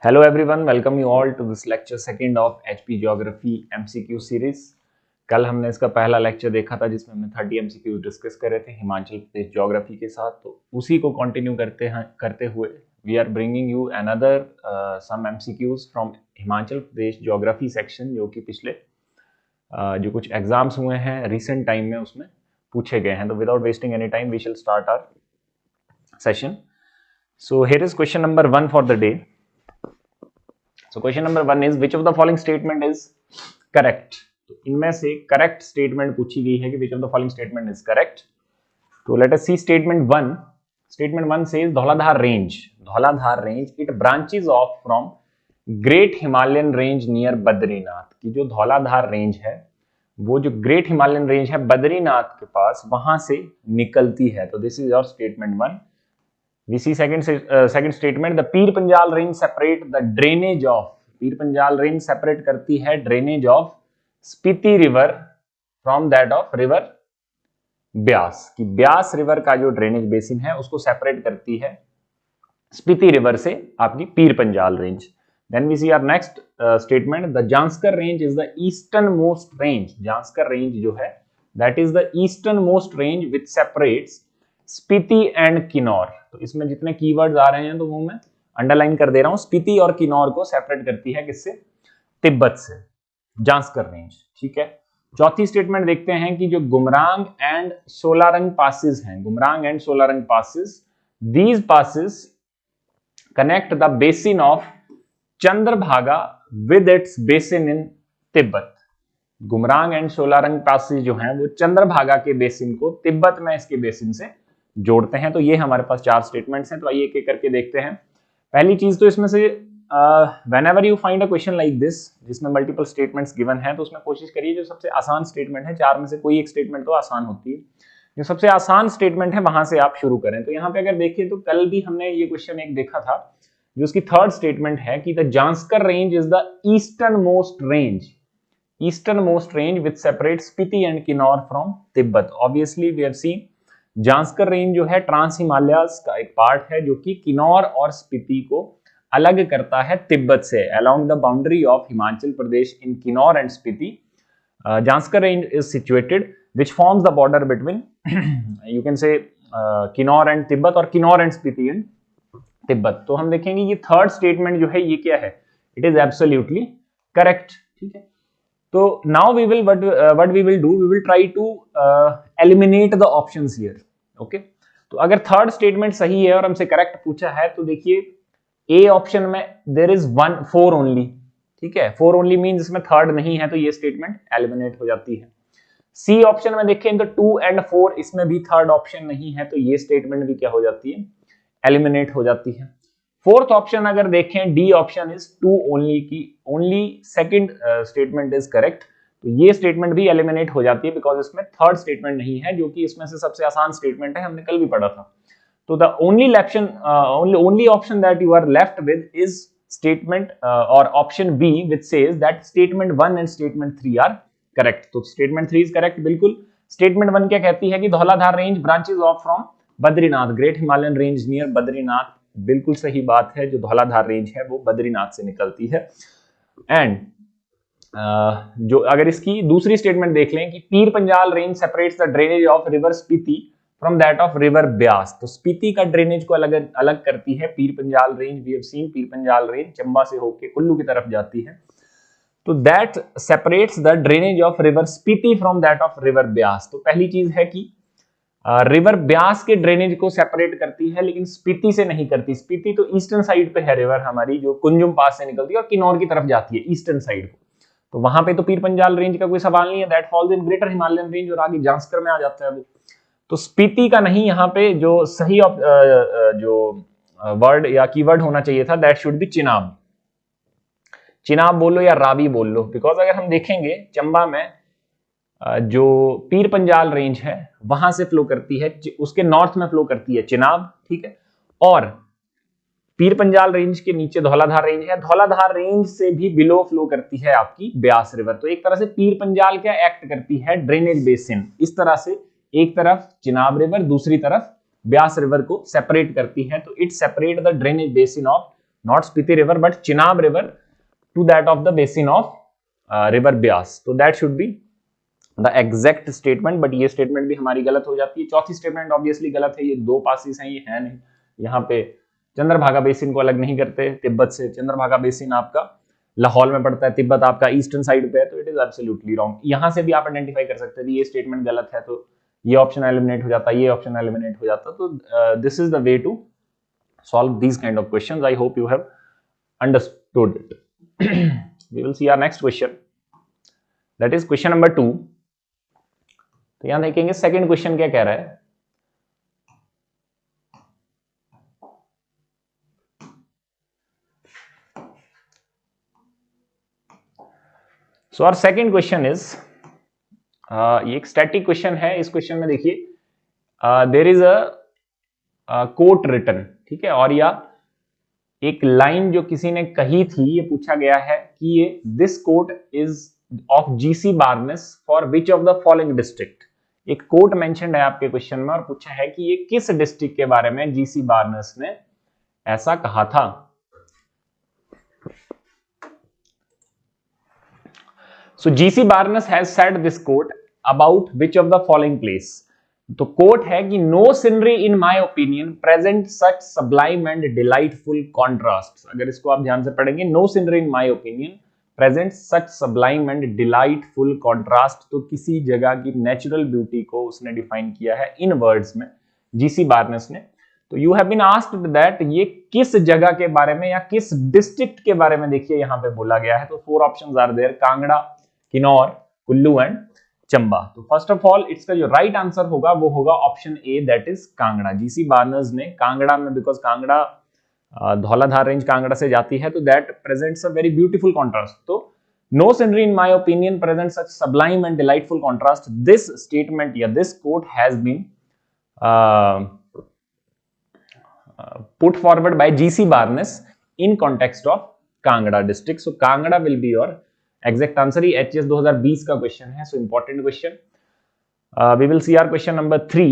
Hello everyone, welcome you all to this lecture second of HP Geography MCQ series। कल हमने इसका पहला lecture देखा था जिसमें हमने 30 MCQ डिस्कस करे थे हिमाचल प्रदेश ज्योग्राफी के साथ। तो उसी को कंटिन्यू करते हुए we are bringing you another some MCQs from Himachal Pradesh geography section, जो कि पिछले जो कुछ एग्जाम्स हुए हैं रिसेंट टाइम में उसमें पूछे गए हैं। तो without wasting any time we shall start our session. So here is question number 1 for the day. So question number 1 is which of the following statement is correct? तो इनमें से करेक्ट स्टेटमेंट पूछी गई है कि which of the following statement is correct? तो let us see statement 1. Statement 1 says Dhauladhar range it branches off from Great Himalayan Range near Badrinath. की जो धौलाधार रेंज है वो जो ग्रेट हिमालयन रेंज है बद्रीनाथ के पास वहां से निकलती है। तो this is your statement 1। We see second statement, the Pir Panjal range separate the drainage of, Pir Panjal range separate करती है drainage of Spiti river from that of river Beas. कि ब्यास रिवर का जो ड्रेनेज बेसिन है उसको सेपरेट करती है स्पीति रिवर से आपकी Pir Panjal range. Then we see our next statement, the Zanskar range is the eastern most range. Zanskar range जो है that is the eastern most range which separates Spiti and Kinnaur. तो इसमें जितने कीवर्ड्स आ रहे हैं तो वो मैं अंडरलाइन कर दे रहा हूं। स्पीति और किन्नौर को सेपरेट करती है किससे? तिब्बत से, जांस्कर रेंज। ठीक है। चौथी स्टेटमेंट देखते हैं कि जो गुमरांग एंड सोलारंग पासेस हैं, Gumrang and Solarang passes, these passes connect the basin of Chandrabhaga with its basin in Tibet. Gumrang and Solarang passes जो हैं वो चंद्रभागा के बेसिन को तिब्बत में इसके बेसिन से जोड़ते हैं। तो ये हमारे पास 4 स्टेटमेंट्स हैं। तो आइए एक एक करके देखते हैं। पहली चीज तो इसमें से whenever you find a question like this जिसमें मल्टीपल स्टेटमेंट्स गिवन है तो उसमें कोशिश करिए जो सबसे आसान स्टेटमेंट है, 4 में से कोई एक स्टेटमेंट तो आसान होती है, जो सबसे आसान स्टेटमेंट है वहां से आप शुरू करें। तो यहाँ पे अगर देखिए तो कल भी हमने ये क्वेश्चन एक देखा था जो उसकी थर्ड स्टेटमेंट है कि the Zanskar range is the eastern most range, eastern most range which separate Spiti and Kinnaur from Tibet. Obviously we have seen Zanskar range जो है ट्रांस हिमालयाज का एक पार्ट है जो कि किन्नौर और स्पीति को अलग करता है तिब्बत से। Along the boundary of Himachal Pradesh in Kinnaur and Spiti Zanskar range is situated which forms the border between you can say Kinnaur and Tibet और किन्नौर एंड स्पीति एंड तिब्बत। तो हम देखेंगे ये थर्ड स्टेटमेंट जो है ये क्या है, इट इज एब्सोल्युटली करेक्ट। ठीक है। So now we will what we will do, we will try to eliminate the options here. Okay? तो अगर थर्ड स्टेटमेंट सही है और हमसे करेक्ट पूछा है तो देखिए ए ऑप्शन में there is 4 only। ठीक है, 4 only मींस इसमें थर्ड नहीं है तो ये स्टेटमेंट एलिमिनेट हो जाती है। सी ऑप्शन में देखें तो 2 and 4 इसमें भी थर्ड ऑप्शन नहीं है तो ये स्टेटमेंट भी क्या हो जाती है, एलिमिनेट हो जाती है। फोर्थ ऑप्शन अगर देखें डी ऑप्शन इज 2 ओनली की only second statement is correct, तो ये स्टेटमेंट भी एलिमिनेट हो जाती है बिकॉज इसमें थर्ड स्टेटमेंट नहीं है जो कि इसमें से सबसे आसान स्टेटमेंट है, हमने कल भी पढ़ा था। तो the only option that you are left with is statement और option B which says that statement 1 and statement 3 are correct. तो स्टेटमेंट 3 इज करेक्ट बिल्कुल। स्टेटमेंट 1 क्या कहती है कि Dhauladhar range branches off from Badrinath, great Himalayan range near Badrinath, बिल्कुल सही बात है। जो धौलाधार रेंज है वो बद्रीनाथ से निकलती है। एंड जो अगर इसकी दूसरी स्टेटमेंट देख लें कि पीर Panjal range separates the drainage of river Spiti from that of river Beas. तो स्पीति का ड्रेनेज को अलग अलग करती है Pir Panjal range. We have seen Pir Panjal range Chamba से होकर कुल्लू की तरफ जाती है, तो that separates the drainage of river Spiti from that of river Beas. तो पहली चीज है कि रिवर ब्यास के ड्रेनेज को सेपरेट करती है लेकिन स्पीति से नहीं करती। स्पीति तो ईस्टर्न साइड पे है रिवर हमारी जो कुंजुम पास से निकलती है और किन्नौर की तरफ जाती है ईस्टर्न साइड को, तो वहां पे तो पीर पंजाल रेंज का कोई सवाल नहीं है, that falls in greater Himalayan range और आगे जांस्कर में आ जाता है वो। तो स्पीति का नहीं, यहाँ पे जो सही जो वर्ड या कीवर्ड होना चाहिए था that should B Chenab. Chenab बोल लो या रावी बोल लो, बिकॉज अगर हम देखेंगे चंबा में जो पीर पंजाल रेंज है वहां से फ्लो करती है, उसके नॉर्थ में फ्लो करती है चिनाब। ठीक है। और पीर पंजाल रेंज के नीचे धौलाधार रेंज है, धौलाधार रेंज से भी बिलो फ्लो करती है आपकी ब्यास रिवर। तो एक तरह से पीर पंजाल क्या एक्ट करती है, ड्रेनेज बेसिन। इस तरह से एक तरफ चिनाब रिवर दूसरी तरफ ब्यास रिवर को सेपरेट करती है। तो it separate the drainage basin of not Spiti river but Chenab river to that of the basin of river Beas. तो that should be the exact statement, but ये स्टेटमेंट भी हमारी गलत हो जाती है। चौथी स्टेटमेंट ऑब्वियसली गलत है, ये दो पासिस हैं, ये है नहीं। यहाँ पे चंद्रभागा बेसिन को अलग नहीं करते तिब्बत से, चंद्रभागा बेसिन आपका लाहौल में पड़ता है, तिब्बत आपका ईस्टर्न साइड पे है, तो इट इज एब्सोल्युटली रॉन्ग। यहां से भी आप आइडेंटिफाई कर सकते हैं ये स्टेटमेंट गलत है, तो ये ऑप्शन एलिमिनेट हो जाता है, ये ऑप्शन एलिमिनेट हो जाता। तो this is the way to solve these kind of questions. I hope you have understood it. We will see our next question, that is question number 2। तो यहां देखेंगे सेकंड क्वेश्चन क्या कह रहा है। So our second question is, ये एक static question है। इस क्वेश्चन में देखिए there is a quote written, ठीक है, और या एक लाइन जो किसी ने कही थी, ये पूछा गया है कि ये this quote is of GC Barnes for which of the following district. एक कोट मेंशन्ड है आपके क्वेश्चन में और पूछा है कि ये किस डिस्ट्रिक्ट के बारे में जीसी बार्नेस ने ऐसा कहा था। So G.C. Barnes has said this quote about which of the following place? तो कोट है कि no scenery in my opinion present such sublime and delightful contrasts। अगर इसको आप ध्यान से पढ़ेंगे, no scenery in my opinion present such sublime and delightful contrast, तो किसी जगह की नेचुरल ब्यूटी को उसने डिफाइन किया है इन वर्ड्स में, जीसी बार्नेस ने। तो you have been asked that ये किस जगह के बारे में या किस डिस्ट्रिक्ट के बारे में देखिए यहाँ पे बोला गया है। तो 4 options are there, Kangra, Kinnaur, Kullu and Chamba. तो फर्स्ट ऑफ ऑल इसका जो राइट आंसर होगा वो होगा option A, that is Kangra. G C Barnes ने कांगड़ा में, बिकॉज कांगड़ा धौलाधार रेंज कांगड़ा से जाती है, तो that presents a very beautiful contrast. तो no scenery in my opinion presents such sublime and delightful contrast. This statement या this quote has been put forward by G.C. Barnes in context of Kangra district. So Kangra will be your exact answer। ये HS 2020 का question है, so important question। We will see our question number 3।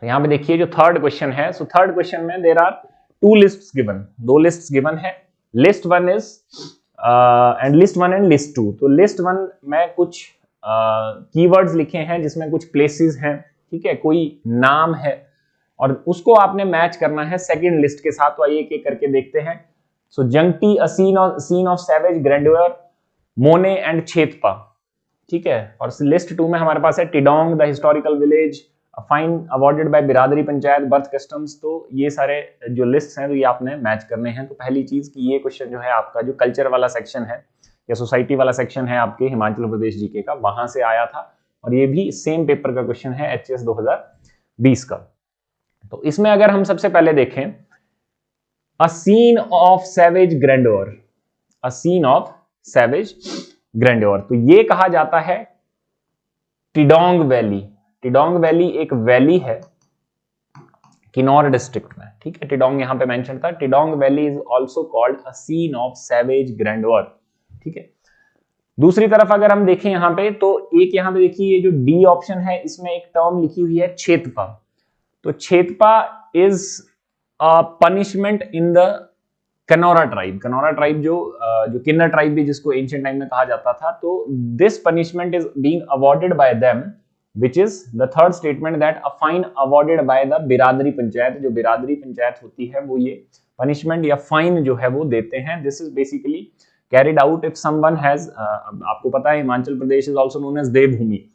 तो यहाँ पे देखिए जो third question है, so third question में there are 2 lists given, 2 lists given है। List 1 is and list 1 and list 2। तो list 1 में कुछ keywords लिखे हैं जिसमें कुछ places हैं, ठीक है, कोई नाम है और उसको आपने मैच करना है सेकंड लिस्ट के साथ। तो आइए एक एक करके देखते हैं। So Jangti, a scene of savage grandeur, Mone and Chhetpa, ठीक है। और लिस्ट 2 में हमारे पास है Tidong, the historical village, a fine awarded by biradari panchayat, birth customs. तो ये सारे जो लिस्ट हैं तो ये आपने मैच करने हैं। तो पहली चीज कि ये क्वेश्चन जो है आपका जो कल्चर वाला सेक्शन है या सोसाइटी वाला सेक्शन है आपके हिमाचल प्रदेश जीके का, वहां से आया था और ये भी सेम पेपर का क्वेश्चन है HS 2020 का। तो इसमें अगर हम सबसे पहले देखें, a scene of savage grandeur, a scene of savage grandeur, तो ये कहा जाता है टिडोंग वैली। टिडोंग वैली एक वैली है किन्नौर डिस्ट्रिक्ट में, ठीक है। टिडोंग यहां पे मेंशन था। Tidong valley is also called a scene of savage grandeur, ठीक है। दूसरी तरफ अगर हम देखें यहां पे, तो एक यहां पे देखिए ये जो डी ऑप्शन है इसमें एक टर्म लिखी हुई है छेतपा। तो Chhetpa is a punishment in the Kanaura tribe. Kanaura tribe जो किन्नर ट्राइब भी जिसको एंशिएंट टाइम में कहा जाता था, तो this punishment is being awarded bye them, which is the third statement that a fine awarded by the बिरादरी पंचायत। जो बिरादरी पंचायत होती है वो ये पनिशमेंट या फाइन जो है वो देते हैं। This is basically carried out if someone has, आपको पता है Himachal Pradesh is also known as देवभूमि।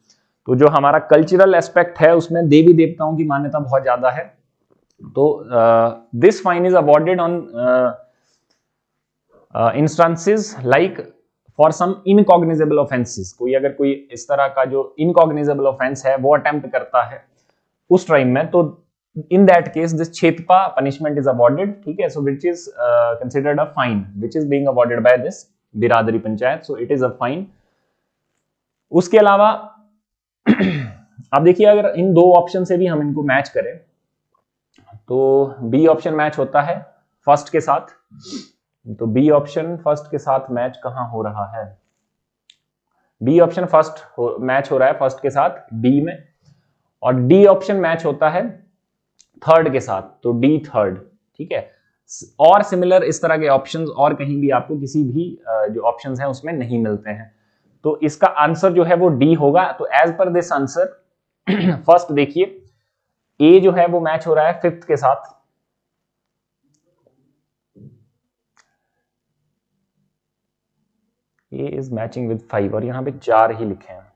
तो जो हमारा कल्चरल एस्पेक्ट है उसमें देवी देवताओं की मान्यता बहुत ज्यादा है। तो this fine is awarded on instances like for some incognizable offences. कोई अगर कोई इस तरह का जो इनकॉग्निजेबल ऑफेंस है वो अटेम्प्ट करता है उस टाइम में, तो in that case this Chhetpa punishment is awarded, ठीक है। So which is considered a fine which is being awarded by this biradari panchayat, so it is a fine. उसके अलावा अब देखिए अगर इन 2 ऑप्शन से भी हम इनको मैच करें तो बी ऑप्शन मैच होता है फर्स्ट के साथ। तो बी ऑप्शन फर्स्ट के साथ मैच कहां हो रहा है? बी ऑप्शन मैच हो रहा है फर्स्ट के साथ डी में, और डी ऑप्शन मैच होता है थर्ड के साथ, तो डी थर्ड, ठीक है। और सिमिलर इस तरह के ऑप्शंस और कहीं भी आपको किसी भी जो ऑप्शंस हैं उसमें नहीं मिलते हैं। तो इसका आंसर जो है वो डी होगा। तो एज पर दिस आंसर फर्स्ट देखिए, ए जो है वो मैच हो रहा है 5th के साथ, ए इज मैचिंग विद 5 और यहां पे 4 ही लिखे हैं।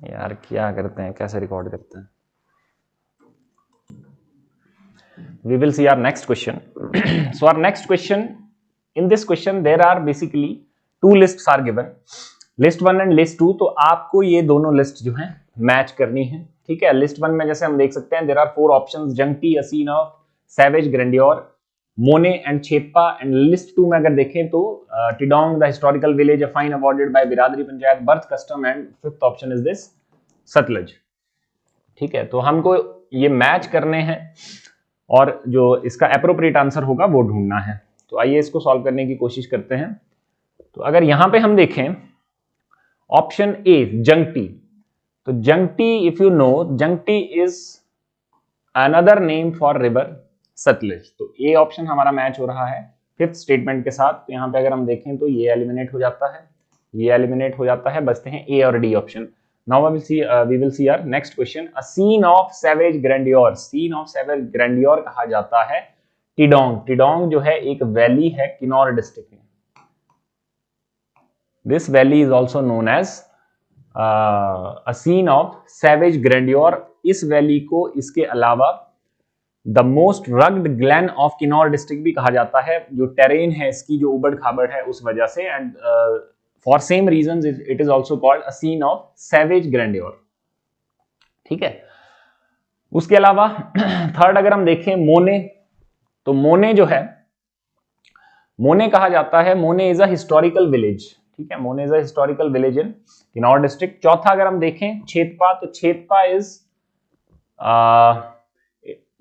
यार क्या करते हैं, कैसे रिकॉर्ड करते हैं। We will see our next question. So our next question, in this question there are basically two lists are given, list 1 and list 2। तो आपको ये दोनों लिस्ट जो हैं मैच करनी है, ठीक है। लिस्ट 1 में जैसे हम देख सकते हैं there are 4 options, Jangti, a scene of savage grandeur, Mone and Chhetpa. And list 2 में अगर देखें तो Tidong the historical village, a fine awarded by biradari panchayat, birth custom, and 5th option is this Sutlej, ठीक है। तो हमको ये मैच करने हैं और जो इसका एप्रोप्रिएट आंसर होगा वो ढूंढना है। तो आइए इसको सॉल्व करने की कोशिश करते हैं। तो अगर यहां पे हम देखें ऑप्शन ए जंगटी, तो Jangti if you know, Jangti is another name for river Sutlej. तो ए ऑप्शन हमारा मैच हो रहा है 5th स्टेटमेंट के साथ। तो यहां पे अगर हम देखें तो ये एलिमिनेट हो जाता है, ये एलिमिनेट हो जाता है, बचते हैं ए और D option. Now we will see our next question. A scene of savage grandeur, scene of savage grandeur कहा जाता है टिडोंग। टिडोंग जो है एक वैली है किन्नौर डिस्ट्रिक्ट में। This valley is also known as a scene of savage grandeur। इस valley को इसके अलावा the most rugged glen of Kinnaur district भी कहा जाता है, जो टेरेन है इसकी जो उबड़ खाबड़ है उस वजह से। And for same reasons it is also called a scene of savage grandeur, ठीक है। उसके अलावा थर्ड अगर हम देखें मोने, तो मोने जो है, मोने कहा जाता है, Mone is a historical village, ठीक है। Mone is a historical village in Kinnaur district. चौथा अगर हम देखें छेतपा, तो छेतपा इज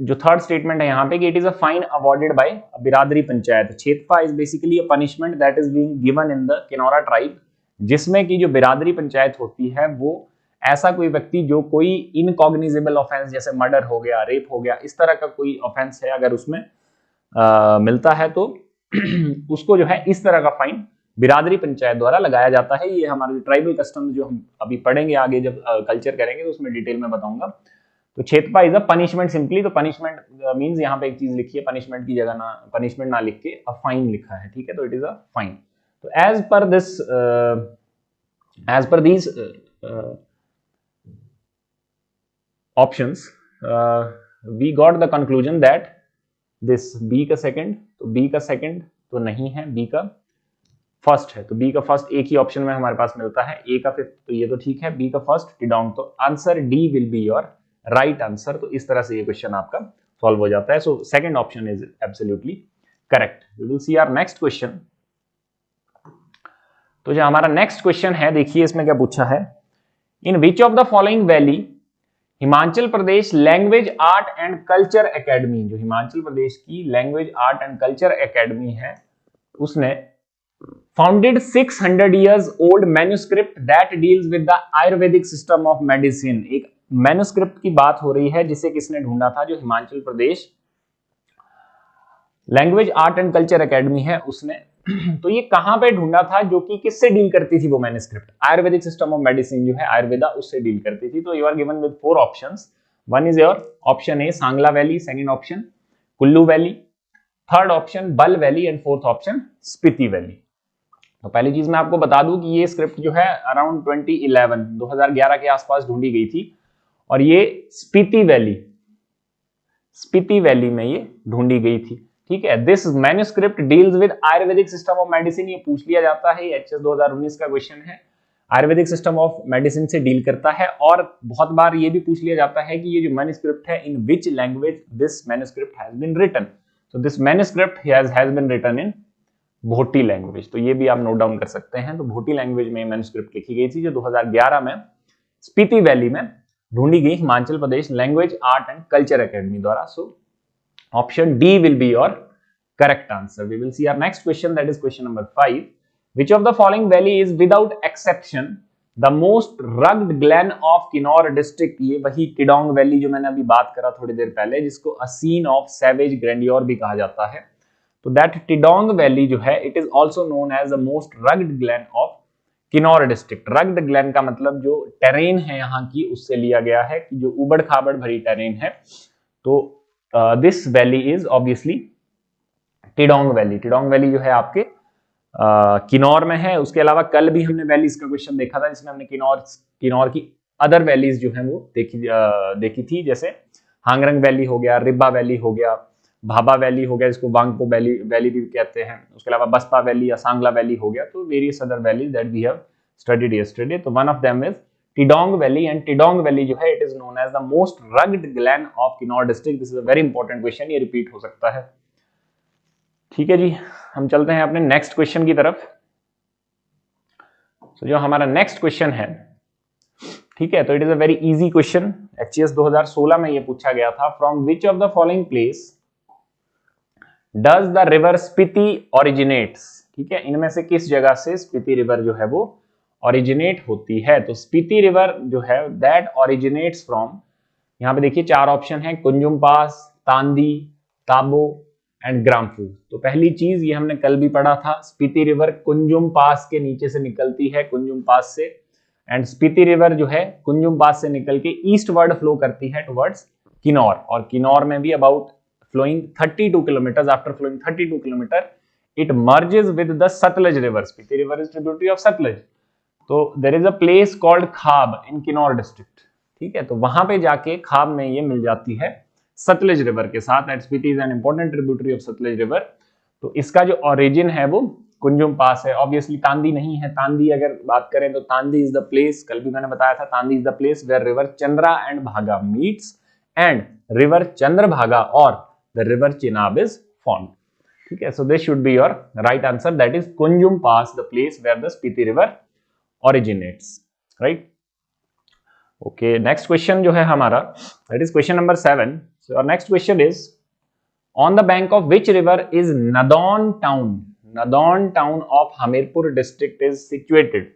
जो थर्ड स्टेटमेंट है यहां पे कि it is a fine awarded by biradari panchayat. Chhetpa is basically a punishment that is being given in the Kinnaura tribe, जिसमें कि जो बिरादरी पंचायत होती है वो ऐसा कोई व्यक्ति जो कोई इनकॉग्निजेबल ऑफेंस जैसे मर्डर हो गया, रेप हो गया, इस तरह का कोई ऑफेंस है अगर उसमें मिलता है तो उसको जो है इस तरह का फाइन बिरादरी पंचायत द्वारा लगाया जाता है। ये हमारे ट्राइबल कस्टम जो हम अभी पढ़ेंगे आगे जब कल्चर करेंगे तो उसमें डिटेल में बताऊंगा। तो Chhetpa is a punishment simply. तो पनिशमेंट मींस यहाँ पे एक चीज लिखी है, पनिशमेंट की जगह ना, पनिशमेंट ना लिख के अ फाइन लिखा है, ठीक है। तो इट इज अ फाइन। तो as per these options we got the conclusion that this B का सेकंड, तो बी का सेकंड तो नहीं है, बी का फर्स्ट है। तो बी का फर्स्ट एक ही ऑप्शन में हमारे पास मिलता है, ए का 5th तो ये तो ठीक है, बी का फर्स्ट टिडोंग। तो answer D will be your right answer. तो इस तरह से ये क्वेश्चन आपका सॉल्व हो जाता है। So second option is absolutely correct. We will see our next question. तो जो हमारा नेक्स्ट क्वेश्चन है, देखिए इसमें क्या पूछा है, in which of the following valley Himachal Pradesh language art and culture academy, जो हिमाचल प्रदेश की language art and culture academy है, उसने founded 600 years old manuscript that deals with the Ayurvedic system of medicine. एक मैन्युस्क्रिप्ट की बात हो रही है जिसे किसने ढूंढा था, जो Himachal Pradesh language art and culture academy है उसने। तो ये कहां पे ढूंढा था, जो कि किससे डील करती थी वो manuscript, Ayurvedic system of medicine जो है आयुर्वेदा, उससे डील करती थी। तो you are given with 4 options. One is your option A Sangla valley, second option Kullu valley, third option Bal valley, and fourth option Spiti valley. तो पहली चीज मैं आपको बता दूं कि ये स्क्रिप्ट जो है अराउंड 2011 के आसपास ढूंढी गई थी, और ये स्पीति वैली में ये ढूंढी गई थी, ठीक है। This manuscript deals with Ayurvedic system of medicine. ये पूछ लिया जाता है, एचएस 2019 का क्वेश्चन है, आयुर्वेदिक सिस्टम ऑफ मेडिसिन से डील करता है। और बहुत बार ये भी पूछ लिया जाता है कि ये जो मैन्युस्क्रिप्ट है, in which language this manuscript has been written. So this manuscript has been written in Bhoti language. तो ये भी आप नोट डाउन कर सकते हैं। तो भोटी लैंग्वेज में मैन्युस्क्रिप्ट लिखी गई थी, जो 2011 में स्पीति वैली में ढूंढी गई Himachal Pradesh language art and culture academy द्वारा। So option D will be your correct answer. We will see our next question, that is question number 5। Which of the following valley is without exception the most rugged glen of Kinnaur district, ये वही टिडोंग valley जो मैंने अभी बात करा थोड़ी देर पहले, जिसको अ सीन ऑफ सैवेज ग्रैंडियोर भी कहा जाता है। तो दैट टिडोंग वैली जो है it is also known as the most rugged glen of Kinnaur district. Rugged glen का मतलब जो टेरेन है यहाँ की उससे लिया गया है कि जो उबड़ खाबड़ भरी टेरेन है। तो this valley is obviously Tidong valley. Tidong valley जो है आपके किन्नौर में है। उसके अलावा कल भी हमने वैलीज का क्वेश्चन देखा था जिसमें हमने किन्नौर की अदर वैलीज जो है वो देखी थी, जैसे हांगरंग वैली हो गया, रिब्बा वैली हो गया, भाबा वैली हो गया जिसको वांगपो वैली भी कहते हैं, उसके अलावा बसपा वैली या सांगला वैली हो गया। तो various other valleys that we have studied yesterday. तो one of them is Tidong valley, and Tidong valley जो है it is known as the most rugged glen of Kinnaur district. This is a very important question, ये repeat हो सकता है। ठीक है जी, हम चलते हैं अपने नेक्स्ट क्वेश्चन की तरफ। तो जो हमारा नेक्स्ट क्वेश्चन है, ठीक है, तो it is a very easy question. HAS 2016 में ये पूछा गया था, from which of the following place does the river Spiti originates. ठीक है, इनमें से किस जगह से स्पीति रिवर जो है वो ओरिजिनेट होती है। तो स्पीति रिवर जो है दैट ओरिजिनेट्स फ्रॉम, यहाँ पे देखिए चार ऑप्शन है, कुंजुम पास, तांदी, ताबो एंड ग्राम्फू। तो पहली चीज ये हमने कल भी पढ़ा था, स्पीति रिवर कुंजुम पास के नीचे से निकलती है, कुंजुम पास से, एंड स्पीति रिवर जो है कुंजुम पास से निकल के ईस्ट वर्ड फ्लो करती है टुवर्ड्स किन्नौर, और किन्नौर में भी about flowing 32 kilometers. After flowing 32 kilometer, it merges with the Satluj river. Spiti river is tributary of Satluj. तो there is a place called खाब in किन्नौर district. ठीक है, तो वहां पे जाके खाब में ये मिल जाती है सतलज रिवर के साथ। And Spiti is an important tributary of Sutlej river. तो इसका जो ओरिजिन है वो कुंजुम पास है। ऑब्वियसली तांदी नहीं है। तांदी अगर बात करें तो तांदी इज द प्लेस, कल भी मैंने बताया था, Tandi is the place where river Chandra and Bhaga meets and river Chandrabhaga और the river Chenab is formed. ठीक है, so this should be your right answer, that is Kunjum Pass, the place where the Spiti river originates, right? Okay, next question जो है हमारा, that is question number 7. So our next question is, on the bank of which river is Nadon town? Nadon town of Hamirpur district is situated.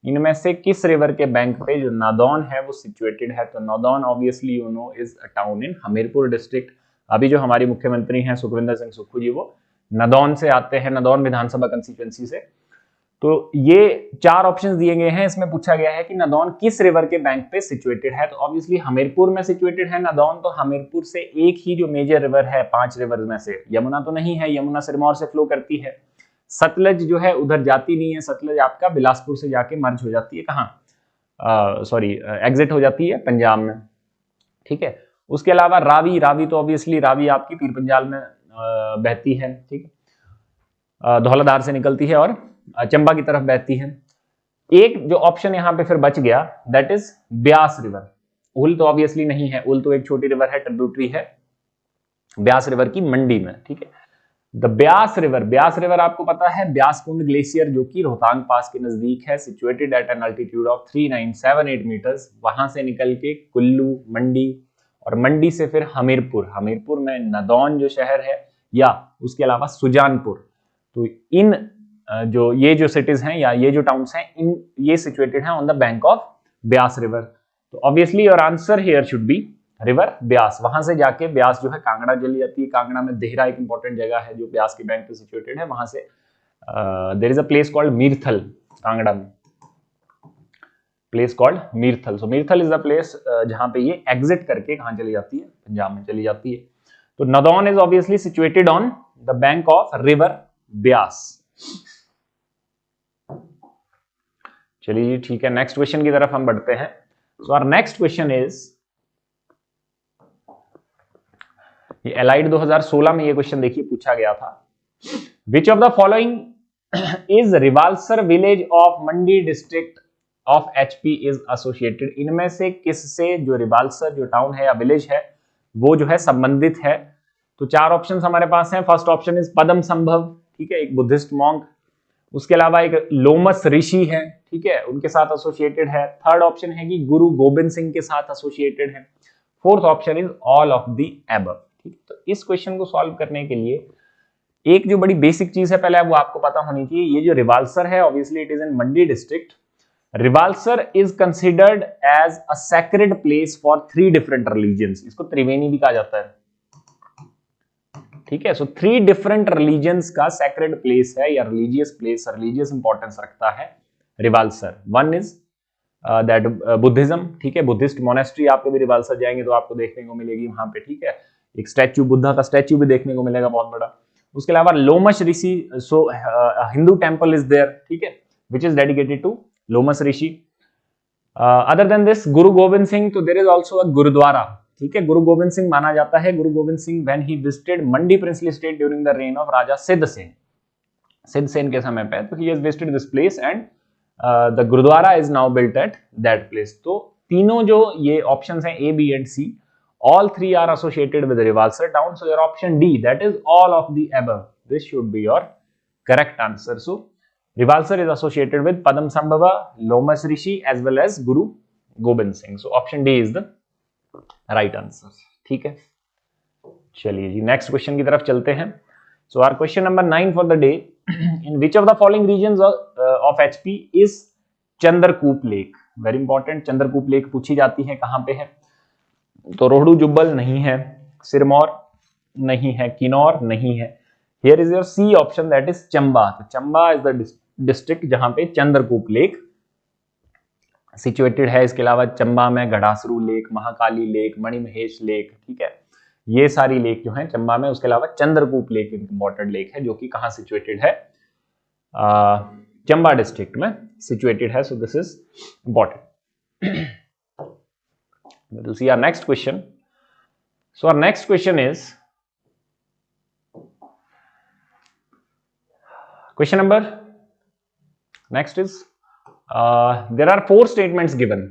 इनमें से किस river के bank पे जो नादौन है वो सिचुएटेड है। तो Nadaun obviously you know is a town in Hamirpur district. अभी जो हमारी मुख्यमंत्री हैं सुखविंदर सिंह सुक्खू जी, वो नादौन से आते हैं, नादौन विधानसभा कंस्टिट्यूएंसी से। तो ये चार ऑप्शंस दिए गए हैं, इसमें पूछा गया है कि नादौन किस रिवर के बैंक पे सिचुएटेड है। तो ऑब्वियसली हमीरपुर में सिचुएटेड है नादौन। तो हमीरपुर से एक ही जो मेजर रिवर है 5 रिवर में से, यमुना तो नहीं है, यमुना सिरमौर से फ्लो करती है। सतलज जो है उधर जाती नहीं है, सतलज आपका बिलासपुर से जाके मर्ज हो जाती है, कहाँ सॉरी एग्जिट हो जाती है पंजाब में। ठीक है, उसके अलावा रावी तो ऑब्वियसली रावी आपकी पीर पंजाल में बहती है। ठीक है, धौलाधार से निकलती है और चंबा की तरफ बहती है। एक जो ऑप्शन यहाँ पे फिर बच गया दैट इज ब्यास रिवर। उल तो ऑब्वियसली नहीं है, उल तो एक छोटी रिवर है, ट्रिब्यूटरी है ब्यास रिवर की मंडी में। ठीक है, द ब्यास रिवर आपको पता है ब्यासकुंड ग्लेशियर जो कि रोहतांग पास के नजदीक है, situated at an altitude of 3978 meters. वहां से निकल के कुल्लू, मंडी और मंडी से फिर हमीरपुर में नादौन जो शहर है या उसके अलावा सुजानपुर। तो इन जो ये जो सिटीज हैं या ये जो टाउन्स हैं, इन ये सिचुएटेड हैं on the bank of Beas river. तो obviously your answer here should be river Beas. वहां से जाके ब्यास जो है कांगड़ा चली जाती है। कांगड़ा में देहरा एक इंपॉर्टेंट जगह है जो ब्यास के बैंक पे सिचुएटेड है। वहां से there is a place called Mirthal, Kangra में place called Mirthal. So Mirthal is the place जहां पे ये एग्जिट करके कहां चली जाती है, पंजाब में चली जाती है। तो Nadaun is obviously situated on the bank of river Beas. चलिए ठीक है, नेक्स्ट क्वेश्चन की तरफ हम बढ़ते हैं। So our next question is, ये एलाइड 2016 में ये क्वेश्चन देखिए पूछा गया था, which of the following is Rewalsar village of Mandi district of HP is associated. इनमें से किससे जो रिवाल्सर जो टाउन है या विलेज है वो जो है संबंधित है। तो चार ऑप्शंस हमारे पास हैं। फर्स्ट ऑप्शन इज पदम संभव, ठीक है, एक बुद्धिस्ट मॉन्क। उसके अलावा एक लोमस ऋषि है, ठीक है, उनके साथ एसोसिएटेड है। थर्ड ऑप्शन है कि गुरु गोबिंद सिंह के साथ एसोसिएटेड है। Fourth option is all of the above. ठीक, तो इस क्वेश्चन को सॉल्व करने के लिए एक जो बड़ी बेसिक चीज है पहले वो आपको पता होनी चाहिए। ये जो रिवाल्सर है obviously it is in Mandi district. Rewalsar is considered as a sacred place for 3 different religions, इसको त्रिवेणी भी कहा जाता है, ठीक है। सो 3 डिफरेंट रिलीजन्स का सैक्रेड प्लेस है या रिलीजियस प्लेस, रिलीजियस इंपॉर्टेंस रखता है Rewalsar. One is that Buddhism, ठीक है, बुद्धिस्ट मोनेस्ट्री आप कभी रिवाल्सर जाएंगे तो आपको देखने को मिलेगी वहां पे, ठीक है, एक स्टैच्यू, बुद्धा का स्टैच्यू भी देखने को मिलेगा बहुत बड़ा। उसके अलावा Lomash Rishi, so Hindu temple is there, ठीक है, which is dedicated to Lomas Rishi. Other than this Guru Gobind Singh, तो there is also a gurdwara, ठीक है, गुरु गोविंद सिंह माना जाता है, Guru Gobind Singh when he visited Mandi princely state during the reign of Raja Siddhasen, Siddhasen के समय पे, तो he has visited this place and the gurdwara is now built at that place. तो तीनों जो ये ऑप्शंस हैं A, B and C, all 3 are associated with Rivalsar town, so your option D, that is all of the above, this should be your correct answer. So Rivalsar is associated with Padmasambhava, Lomas Rishi as well as Guru Gobind Singh, so option D is the right answer, ठीक है। चलिए जी next question की तरफ चलते हैं। So our question number 9 for the day, in which of the following regions of HP is Chandrakoop Lake? Very important, Chandrakoop Lake पूछी जाती है, कहां पे है? तो रोहड़ू जुब्बल नहीं है, सिरमौर नहीं है, किन्नौर नहीं है। Here is your C option, that is Chamba. तो चंबा इज द डिस्ट्रिक्ट जहां पे चंद्रकूप लेक सिचुएटेड है। इसके अलावा चंबा में Gadhasaru lake, Mahakali lake, Manimahesh lake, ठीक है, ये सारी लेक जो है चंबा में। उसके अलावा चंद्रकूप लेक इंपॉर्टेंट लेक है जो कि कहां सिचुएटेड है? चंबा डिस्ट्रिक्ट में सिचुएटेड है। So this is important. We'll see our next question. So our next question is question number next is there are 4 statements given,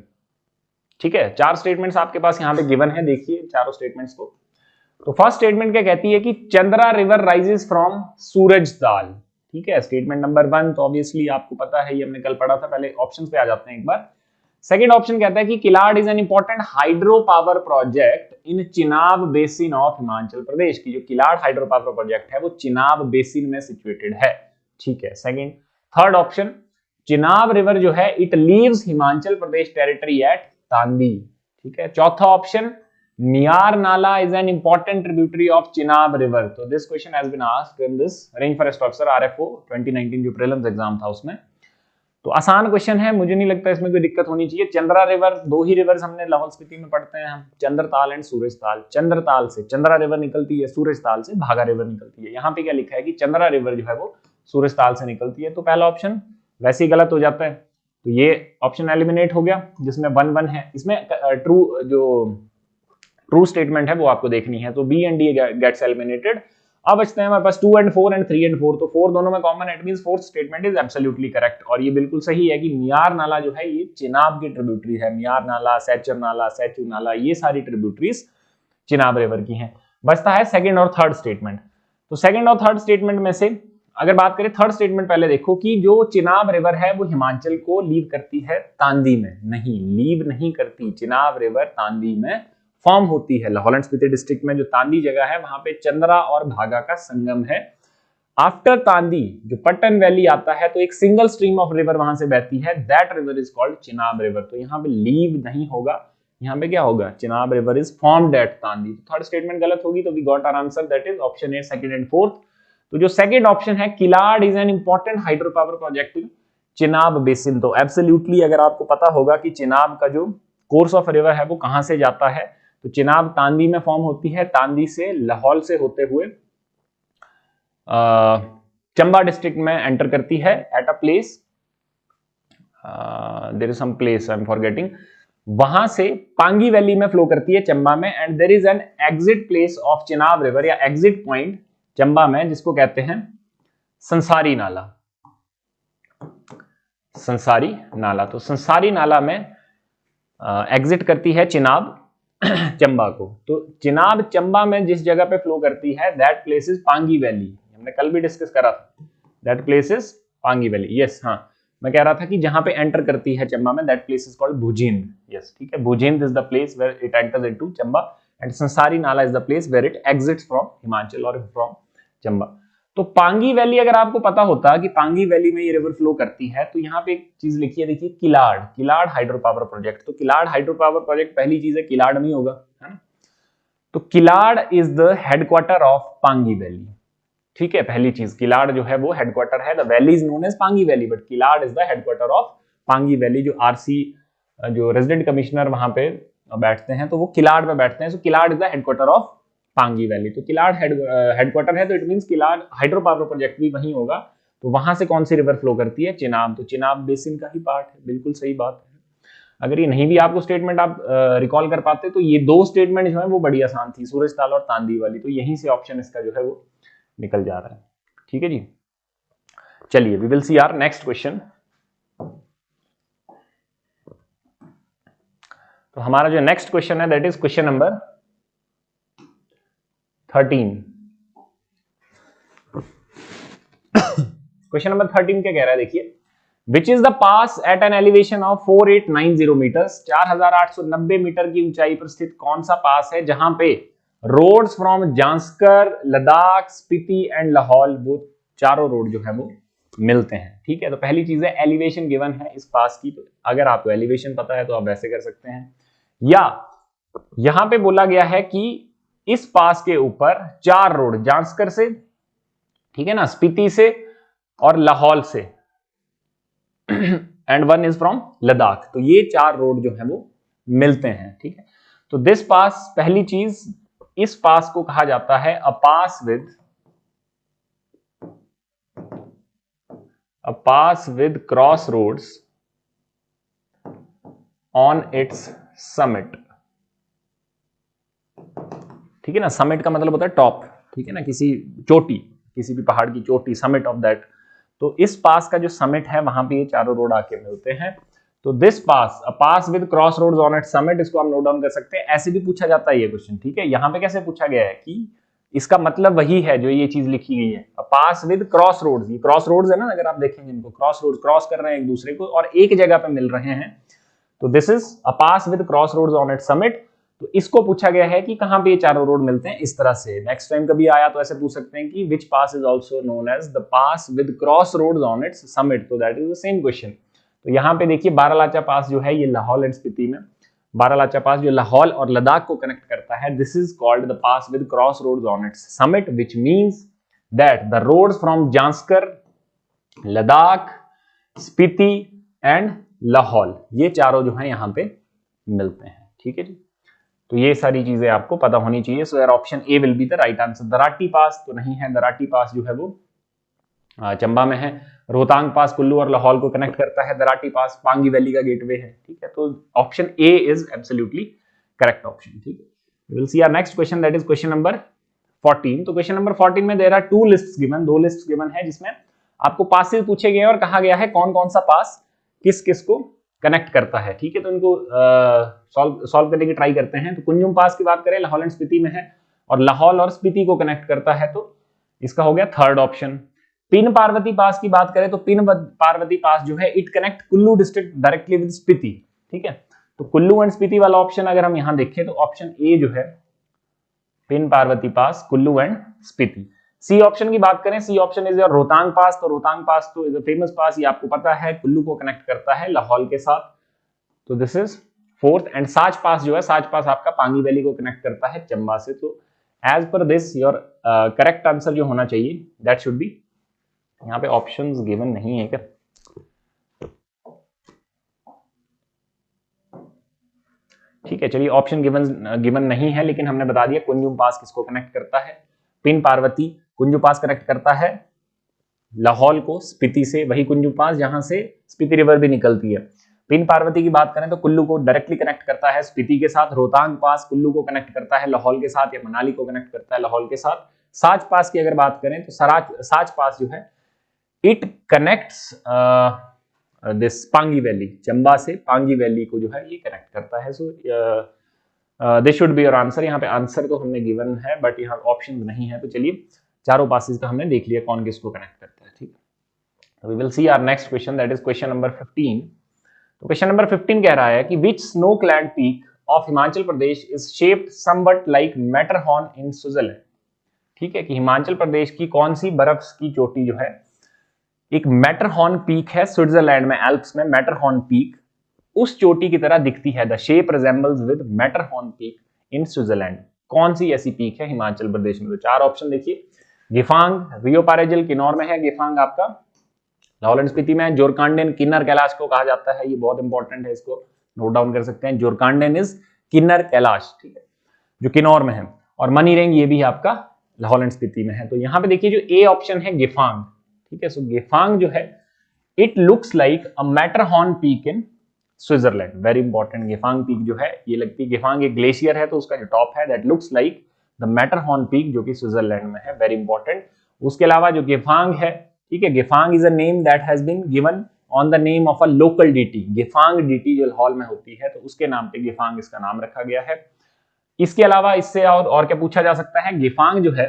ठीक है, 4 स्टेटमेंट्स आपके पास यहां पे गिवन है, देखिए चारों स्टेटमेंट्स को। तो फर्स्ट स्टेटमेंट क्या कहती है कि Chandra river rises from Surajtal, ठीक है। स्टेटमेंट नंबर 1 तो ऑब्वियसली आपको पता है, ये हमने कल पढ़ा था, पहले ऑप्शंस पे आ जाते हैं एक बार। सेकेंड ऑप्शन कहता है कि Killar is an important hydro power project in Chenab basin of Himachal Pradesh, की जो किलाड़ हाइड्रो पावर प्रोजेक्ट है वो चिनाब बेसिन में सिचुएटेड है, ठीक है, second. Third option, Chenab river जो है it leaves Himachal Pradesh territory at Tandi, ठीक है। चौथा option, Niyar nala is an important tributary of Chenab river. तो this question has been asked in this range forest officer RFO 2019 जो प्रीलिम्स एग्जाम था उसमें। तो आसान क्वेश्चन है, मुझे नहीं लगता इसमें कोई दिक्कत होनी चाहिए। चंद्रा रिवर, 2 ही रिवर्स हमने लाहौल स्पीति में पढ़ते हैं हम, चंद्रताल एंड सूरजताल। चंद्रताल से चंद्रा रिवर निकलती है, सूरजताल से भागा रिवर निकलती है। यहाँ पे क्या लिखा है कि चंद्रा रिवर जो है वो सूरजताल से निकलती है, तो पहला ऑप्शन वैसे ही गलत हो जाता है, तो ये ऑप्शन एलिमिनेट हो गया जिसमें 1-1 है। इसमें ट्रू स्टेटमेंट है वो आपको देखनी है, तो B and D gets eliminated. अब बचते हैं हमारे पास 2 and 4 एंड 3 and 4, तो 4 दोनों में common, it means fourth statement is absolutely correct. और ये बिल्कुल सही है कि मियार नाला जो है ये चिनाब की ट्रिब्यूटरी है। मियार नाला, सैचर नाला, सैचू नाला, ये सारी ट्रिब्यूटरीज चिनाब रिवर की हैं। बचता है सेकंड और थर्ड स्टेटमेंट। तो सेकंड और थर्ड स्टेटमेंट में से अगर बात करें, थर्ड स्टेटमेंट पहले देखो कि जो चिनाब रिवर है वो हिमाचल को लीव करती है तांदी में, नहीं, लीव नहीं करती। चिनाब रिवर तांदी में फॉर्म होती है। लाहौल एंड स्पीति डिस्ट्रिक्ट में जो तांदी जगह है वहां पे चंद्रा और भागा का संगम है। आफ्टर तांदी जो पट्टन वैली आता है तो एक सिंगल स्ट्रीम ऑफ रिवर वहां से बहती है, that river is called Chenab river. तो यहाँ पे लीव नहीं होगा, यहाँ पे क्या होगा, Chenab river is formed at Tandi. तो थर्ड स्टेटमेंट गलत होगी, तो we got our answer, that is option A, second and fourth. तो जो सेकंड ऑप्शन है, Killar is an important hydro power project in Chenab basin, तो एब्सोल्युटली अगर आपको पता होगा कि चिनाब का जो कोर्स ऑफ रिवर है वो कहां से जाता है, तो चिनाब तांदी में फॉर्म होती है, तांदी से लाहौल से होते हुए चंबा डिस्ट्रिक्ट में एंटर करती है at a place, there is some place I am forgetting, वहां से पांगी वैली में फ्लो करती है चंबा में, and there is an exit place of Chenab river या एग्जिट पॉइंट चंबा में जिसको कहते हैं संसारी नाला। संसारी नाला, तो संसारी नाला में एग्जिट करती है चिनाब चंबा को। तो चिनाब चंबा में जिस जगह पे फ्लो करती है that place is Pangi valley, हमने कल भी डिस्कस करा था, that place is Pangi valley. Yes, हाँ, मैं कह रहा था कि जहां पे एंटर करती है चंबा में that place is called Bhujind. Yes, ठीक है, Bhujind is the place where it enters into Chamba and Sansari nala is the place where it exits from Himachal और फ्रॉम चंबा। तो पांगी वैली अगर आपको पता होता कि पांगी वैली में ये रिवर फ्लो करती है, तो यहाँ पे एक चीज लिखी है, देखिए Killar, Killar hydro power project. तो किलाड़ हाइड्रो पावर प्रोजेक्ट पहली चीज है किलाड़ में ही होगा, है ना। तो Killar is the headquarter of Pangi valley, ठीक है। पहली चीज, किलाड़ जो है वो हेडक्वार्टर है, the valley is known as Pangi valley, but Killar is the headquarter of Pangi valley. जो आरसी जो रेजिडेंट कमिश्नर वहां पे बैठते हैं, तो वो किलाड़ में बैठते हैं। So Killar is the headquarter of Pangi valley. तो किलाड़ हेडक्वार्टर है, तो it means Killar hydro power project भी वहीं होगा। तो वहां से कौन सी रिवर फ्लो करती है? चिनाब। तो चिनाब बेसिन का ही पार्ट है, बिल्कुल सही बात है। अगर ये नहीं भी आपको स्टेटमेंट आप रिकॉल कर पाते, तो ये दो स्टेटमेंट जो है वो बड़ी आसान थी, सूरज ताल और तांदी वाली। तो यहीं से ऑप्शन इसका जो है वो निकल जा रहा है, ठीक है जी। चलिए, we will see our next question. तो हमारा जो नेक्स्ट क्वेश्चन है that is question number 13। Question number 13 क्या कह रहा है, देखिए, which is the pass at an elevation of 4890 meters, 4890 meter की ऊंचाई पर स्थित कौन सा पास है जहां पे roads from Zanskar, Ladakh, Spiti and Lahaul, वो चारों रोड जो है वो मिलते हैं, ठीक है। तो पहली चीज है एलिवेशन गिवन है इस पास की। तो अगर आपको एलिवेशन पता है तो आप वैसे कर सकते हैं, या यहां पे बोला गया है कि इस पास के ऊपर चार रोड, जांस्कर से, ठीक है ना, स्पीति से और लाहौल से, and one is from Ladakh. तो ये चार रोड जो है वो मिलते हैं, ठीक है। तो दिस पास, पहली चीज, इस पास को कहा जाता है a pass with cross roads on its summit, ठीक है ना। समिट का मतलब होता है टॉप, ठीक है ना, किसी चोटी, किसी भी पहाड़ की चोटी, समिट ऑफ दैट। तो इस पास का जो समिट है वहां पे ये चारों रोड आके मिलते हैं। तो this pass, a pass with cross roads on its summit, इसको हम नोट डाउन कर सकते हैं। ऐसे भी पूछा जाता है ये क्वेश्चन, ठीक है। यहां पे कैसे पूछा गया है कि इसका मतलब वही है जो ये चीज लिखी गई है, a pass with cross roads. ये क्रॉस रोड्स है ना, अगर आप देखेंगे इनको, क्रॉस रोड्स, क्रॉस कर रहे हैं एक दूसरे को और एक जगह पे मिल रहे हैं। तो this is a pass with cross roads on its summit. तो इसको पूछा गया है कि कहां पे ये चारों रोड मिलते हैं, इस तरह से। नेक्स्ट टाइम कभी आया तो ऐसे पूछ सकते हैं कि which pass is also known as the pass with cross roads on its summit. तो that is the same question. तो यहां पे देखिए, बारालाचा पास जो है ये लाहौल एंड स्पीति में, बारालाचा पास जो लाहौल और लद्दाख को कनेक्ट करता है, this is called the pass with cross roads on its summit, which means that the roads from Zanskar, Ladakh, Spiti and Lahaul, ये चारों जो है यहां पे मिलते हैं, ठीक है जी। तो ये सारी चीजें आपको पता होनी चाहिए। सो यार option A will be the right answer. दराटी पास तो नहीं है, दराटी पास जो है वो चंबा में है। रोहतांग पास कुल्लू और लाहौल को कनेक्ट करता है। दराटी पास पांगी वैली का गेटवे है, ठीक है। तो option A is absolutely correct option, ठीक है। Will see our next question, that is question number 14। तो क्वेश्चन नंबर 14 में there are two lists given, दो लिस्ट गिवन है, जिसमें आपको पासेस पूछे गए और कहा गया है कौन कौन सा पास किस किस को कनेक्ट करता है, ठीक है। तो इनको सॉल्व करने की ट्राई करते हैं। तो कुंजुम पास की बात करें, लाहौल एंड स्पीति में है और लाहौल और स्पीति को कनेक्ट करता है, तो इसका हो गया थर्ड ऑप्शन। पिन पार्वती पास की बात करें तो पिन पार्वती पास जो है it connect Kullu district directly with Spiti, ठीक है। तो कुल्लू एंड स्पीति वाला ऑप्शन अगर हम यहां देखें तो ऑप्शन ए जो है Pin Parvati pass, Kullu and Spiti. C option की बात करें, C option is your Rohtang pass. तो रोहतांग पास तो इज अ फेमस पास, ये आपको पता है, कुल्लू को कनेक्ट करता है लाहौल के साथ। तो दिस इज फोर्थ। एंड साच पास जो है, साच पास आपका पांगी वैली को कनेक्ट करता है चंबा से। तो एज पर दिस योर करेक्ट आंसर जो होना चाहिए दैट शुड बी, यहाँ पे ऑप्शंस गिवन नहीं है क्या? ठीक है, चलिए, ऑप्शन गिवन नहीं है, लेकिन हमने बता दिया कुंजुम पास किसको कनेक्ट करता है, पिन पार्वती। कुंजू पास कनेक्ट करता है लाहौल को स्पीति से, वही कुंजू पास जहां से स्पीति रिवर भी निकलती है। पिन पार्वती की बात करें तो कुल्लू को डायरेक्टली कनेक्ट करता है स्पीति के साथ। रोहतांग पास कुल्लू को कनेक्ट करता है लाहौल के साथ, या मनाली को कनेक्ट करता है लाहौल के साथ। साच पास की अगर बात करें तो साच पास जो है it connects this Pangi valley, Chamba से पांगी वैली को जो है ये कनेक्ट करता है। So this should be your answer. यहाँ पे आंसर तो हमने गिवन है बट यहाँ ऑप्शन नहीं है। तो चलिए, चारों पासेस का हमने देख लिया कौन किसको कनेक्ट करता है, ठीक है। We will see our next question, that is question number 15। तो क्वेश्चन नंबर 15 कह रहा है कि which snow clad peak of Himachal Pradesh is shaped somewhat like Matterhorn in Switzerland, ठीक है, कि हिमाचल प्रदेश की कौन सी बर्फ की चोटी जो है, एक मैटरहॉर्न पीक है स्विट्जरलैंड में, एल्प्स में मैटरहॉर्न पीक उस चोटी की तरह दिखती है, the shape resembles with Matterhorn peak in Switzerland. कौन सी ऐसी पीक है हिमाचल प्रदेश में? तो चार ऑप्शन देखिए, गिफांग, रियो पैराजिल किन्नौर में है गिफांग आपका, लाहौल एंड स्पीति में, जोरकांडेन किन्नर कैलाश को कहा जाता है, ये बहुत इंपॉर्टेंट है, इसको नोट डाउन कर सकते हैं, जोरकांडेन इज किन्नर कैलाश, ठीक है, जो किन्नौर में है, और मनीरेंग ये भी आपका लाहौल एंड स्पीति में है। तो यहाँ पे देखिए जो ए ऑप्शन है गिफांग, ठीक है, सो गिफांग जो है it looks like a Matterhorn peak in Switzerland, very important. Gephang peak जो है ये लगती है, गिफांग एक ग्लेशियर है तो उसका जो टॉप है that looks like the Matterhorn peak जो कि स्विट्जरलैंड में है, वेरी इंपॉर्टेंट। उसके अलावा जो गिफांग है, ठीक है, Gephang is a name that has been given on the name of a local deity, Gephang deity जो लाहौल में होती है तो उसके नाम पे गिफांग इसका नाम रखा गया है। इसके अलावा इससे और क्या पूछा जा सकता है, गिफांग जो है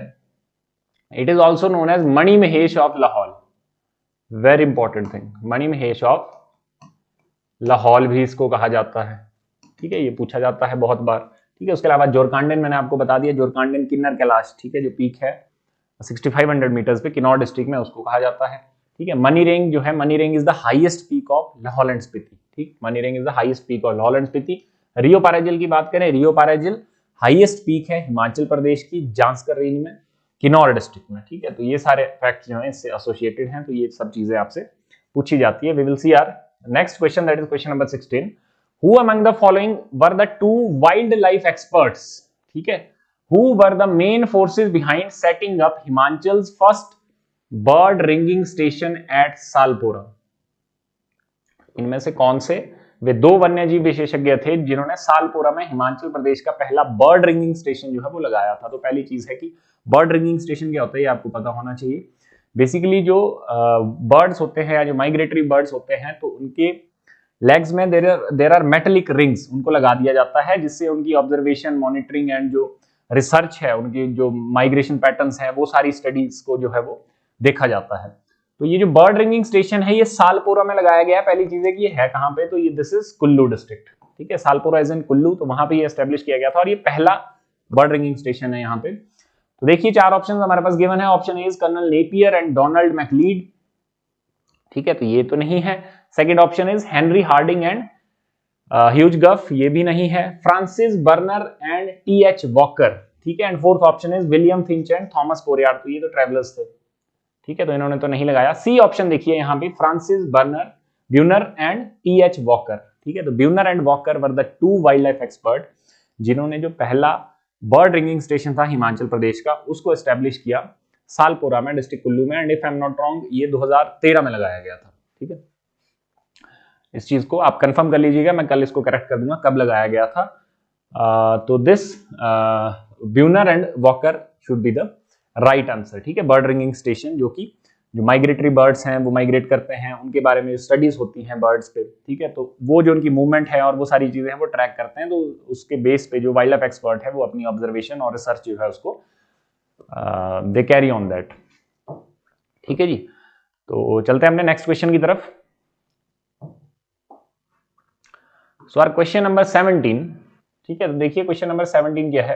it is also known as Mani Mahesh of Lahaul, very important thing, Mani Mahesh of Lahaul भी इसको कहा जाता है, ठीक है, ये पूछा जाता है बहुत बार, ठीक है। उसके अलावा जोरकांडेन मैंने आपको बता दिया, जोरकांडेन किन्नर कैलाश, ठीक है, जो पीक है 6500 मीटर्स पे किन्नौर डिस्ट्रिक्ट में, उसको कहा जाता है, ठीक है। मनीरेंग जो है, Manirang is the highest peak of Lahaul and Spiti, ठीक, Manirang is the highest peak of Lahaul and Spiti. Reo Purgyil की बात करें, रियो पैराजिल हाईएस्ट पीक है हिमाचल प्रदेश की जांस्कर रेंज में, किन्नौर डिस्ट्रिक्ट में, ठीक है। तो ये सारे फैक्ट्स जो हैं इससे एसोसिएटेड हैं, तो ये सब चीजें आपसे पूछी जाती है। We will see our next question, that is question number 16, who among the following were the two wild life experts, ठीक है, who were the main forces behind setting up Himachal's first bird ringing station at Salpora? इनमें से कौन से वे दो वन्यजीव विशेषज्ञ थे जिन्होंने सालपोरा में हिमाचल प्रदेश का पहला बर्ड रिंगिंग स्टेशन जो है वो लगाया था? तो पहली चीज है कि बर्ड रिंगिंग स्टेशन क्या होता है ये आपको पता होना चाहिए। बेसिकली जो बर्ड्स होते हैं या जो माइग्रेटरी बर्ड्स होते हैं तो उनके लेग्स में देर आर मेटेलिक रिंग्स, उनको लगा दिया जाता है जिससे उनकी ऑब्जर्वेशन, मॉनिटरिंग एंड जो रिसर्च है, उनकी जो माइग्रेशन पैटर्न्स हैं वो सारी स्टडीज को जो है वो देखा जाता है। तो ये जो बर्ड रिंगिंग स्टेशन है ये सालपोरा में लगाया गया है। पहली चीज है कि ये है कहां पे, तो ये दिस इज कुल्लू डिस्ट्रिक्ट, ठीक है, सालपोरा इज इन कुल्लू, तो वहां पे ये एस्टेब्लिश किया गया था और ये पहला बर्ड रिंगिंग स्टेशन है यहाँ पे। तो देखिए चार ऑप्शन हमारे पास गिवन है, option A is colonel Napier and Donald McLeod, ठीक है, तो ये तो नहीं है। Second option is Henry Harding and Hughes Gough, ये भी नहीं है। Francis Burner and T H. Walker, ठीक है, and fourth option is William Finch and Thomas Poriyard, तो ये तो ट्रेवलर्स थे, ठीक है, तो इन्होंने तो नहीं लगाया। सी ऑप्शन देखिए यहाँ पे, Francis Burner, Buner and T H. Walker, ठीक है, तो Buner and Walker were the two wild life expert जिन्होंने जो पहला बर्ड रिंगिंग स्टेशन था हिमाचल प्रदेश का उसको एस्टेब्लिश किया सालपोरा में, डिस्ट्रिक्ट कुल्लू में, and if I am not wrong ये 2013 में लगाया गया था, ठीक है। इस चीज को आप कंफर्म कर लीजिएगा, मैं कल इसको करेक्ट कर दूंगा कब लगाया गया था। तो this Buner and Walker should be the right answer, ठीक है। बर्ड रिंगिंग स्टेशन जो कि जो माइग्रेटरी बर्ड्स हैं वो माइग्रेट करते हैं, उनके बारे में स्टडीज होती हैं बर्ड्स पे, ठीक है, तो वो जो उनकी मूवमेंट है और वो सारी चीजें हैं वो ट्रैक करते हैं, तो उसके बेस पे जो वाइल्ड लाइफ एक्सपर्ट है वो अपनी ऑब्जर्वेशन और रिसर्च जो है उसको दे कैरी ऑन दैट, ठीक है जी। तो चलते हैं अपने नेक्स्ट क्वेश्चन की तरफ। सो आर क्वेश्चन नंबर 17, ठीक है, तो देखिए क्वेश्चन नंबर 17 क्या है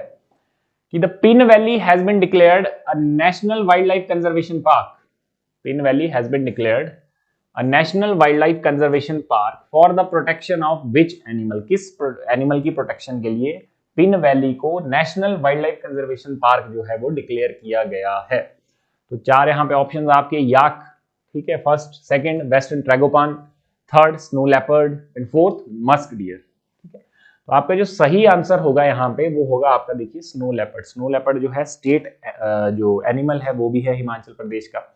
कि the Pin Valley has been declared a national wildlife conservation park, Pin Valley has been declared a national wildlife conservation park for the protection of which animal, किस animal की प्रोटेक्शन के लिए पिन वैली को national wildlife conservation park जो है वो declare किया गया है? तो चार यहाँ पे ऑप्शंस आपके, याक, ठीक है, first, second western tragopan, third snow leopard and fourth musk deer, ठीक है। तो आपका जो सही आंसर होगा यहाँ पे वो होगा आपका, देखिए स्नो लेपर्ड। स्नो लेपर्ड जो है स्टेट जो एनिमल है वो भी है हिमाचल प्रदेश का,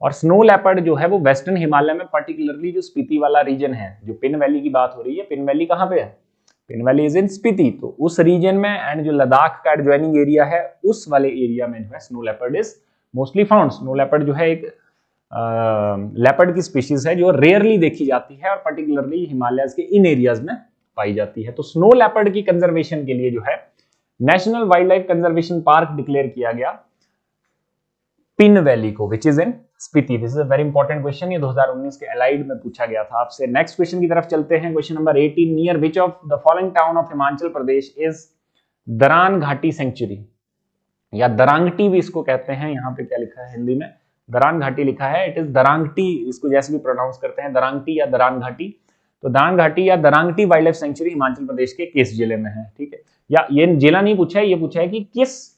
और स्नो लेपर्ड जो है वो वेस्टर्न हिमालय में, पर्टिकुलरली जो स्पीति वाला रीजन है, जो पिन वैली की बात हो रही है, पिन वैली कहाँ पे है, pin valley is in Spiti, तो उस रीजन में एंड जो लद्दाख का एडजॉइनिंग एरिया है उस वाले एरिया में जो है snow leopard is mostly found. Snow leopard जो है एक लेपर्ड की स्पीशीज है जो रेयरली देखी जाती है और पर्टिकुलरली हिमालयस के इन एरियाज में पाई जाती है। तो स्नो लेपर्ड की कंजर्वेशन के लिए जो है national wildlife conservation park declare किया गया पिन वैली को, विच is in Spiti. This is a very important question, ये 2019 के एलाइड में पूछा गया था आपसे। नेक्स्ट क्वेश्चन की तरफ चलते हैं, question number 18, near which of the following town of Himachal Pradesh is दरान घाटी सेंचुरी, या दरांगटी भी इसको कहते हैं। यहाँ पे क्या लिखा है हिंदी में, दरान घाटी लिखा है, इट इज दरांगटी, इसको जैसे भी प्रोनाउंस करते हैं दरांगटी या दरान घाटी। तो दरान घाटी या दरांगटी wild life century Himachal Pradesh के किस जिले में है, ठीक है। या ये जिला नहीं पूछा है, ये पूछा है कि किस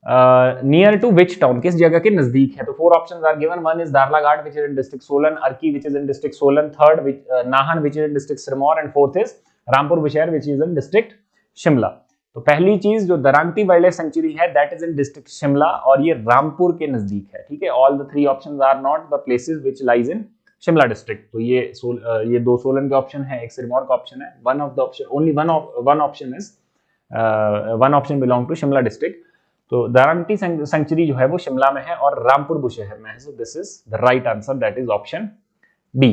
नियर टू विच टाउन, किस जगह के नजदीक है। तो 4 options are given, 1 is Darlaghat which is in district Solan, Arki which is in district Solan, 3rd Nahan which is in district Sirmaur, and 4th is Rampur Bushahr which is in district Shimla. तो पहली चीज जो दरांगटी वाइल्ड लाइफ सेंचुरी है that is in district Shimla और ये रामपुर के नजदीक है, ठीक है। All the 3 options are not the places which lies in Shimla district. तो ये 2 सोलन के ऑप्शन है, एक सिरमौर का ऑप्शन है। One of the option, only one option is one option belong to Shimla district. तो दरांगटी सेंचुरी जो है वो शिमला में है और रामपुर बुशहर में है। So this is the right answer, that is option D,